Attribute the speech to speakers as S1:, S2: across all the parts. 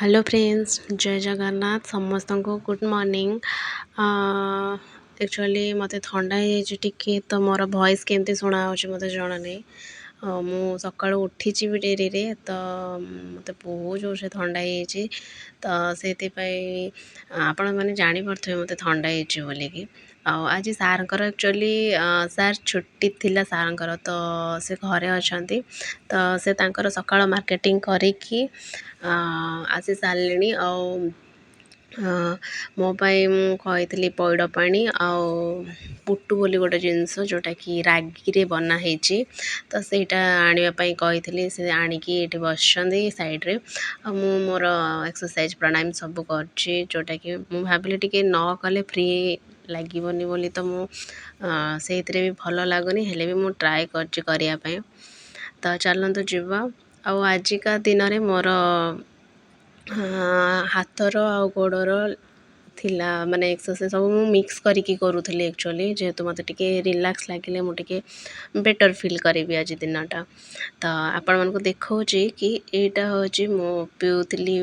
S1: Hello friends, जय Jagannath समस्तଙ୍କୁ good morning. Actually मते थंडा हो टिके तो मोर वॉइस केमती शुणा मते जाना नहीं। मु सकाळु उठिची भी डेरी रे तो मते बहुत जोर से थंडा हो तो से आपण मैंने जानी पड़े मते थंडा हो बोलिकी। आज सारंकर एक्चुअली सार छुट्टी थिला सारंकर तो से घरे अच्छी तो से तांकर सकाळ मार्केटिंग करिकी आसी सारे मो कही पैड़ पानी पुटु बोली गोटे जिनस जोटा कि रागी बनाई तो सेटा आने कही से आणिकी ये बस सैड्रे मु मोर एक्सरसाइज प्राणायाम सब कर जोटा कि मु भाविली टिके न कले फ्री लगभग बोली तो से भी भल लगुनि हेले भी मु ट्राए करने तो चलतु जीवा। आजिका दिन में मोर हाथर आ गोड़र थिला माने एक्सरसाइज सब मु मिक्स करिकी करूथली एक्चुअली जेहेतु मते टिके रिलैक्स लागिले मु टिके बेटर फील करेबी आज दिनटा। तो आपण मानको देखौची कि एटा होची मु पिउथली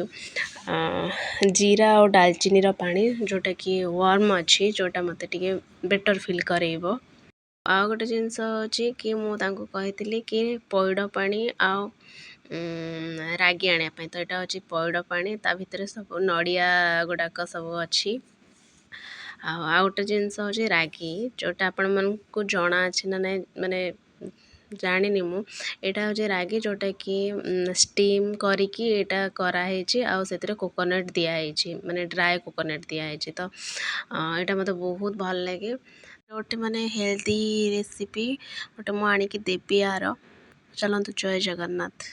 S1: जीरा और दालचीनी रो पानी जोटा कि वार्म अच्छी जोटा मते टिके बेटर फील करेइबो। आ गोटे जिनस अच्छी कि मु तांको कहितली कि पैड़ पानी आ रागी आने तो यहाँ अच्छी पैड़ पानी ता भितर सब नड़िया गुड़ाक सब अच्छी। आ गोटे जिनस हूँ रागी जोटा आपण मानकु जना अच्छे ना ना माने जानी मु एटा हूँ रागी जोटा कि स्टीम करिकी एटा कराई आउ से कोकोनट दिखाई माने ड्राए कोकोनट दिखाई तो यहाँ मत बहुत भल लगे। गोटे माने हेल्दी रेसिपी गोटे मुझे देवी यार। चलतु जय जगन्नाथ।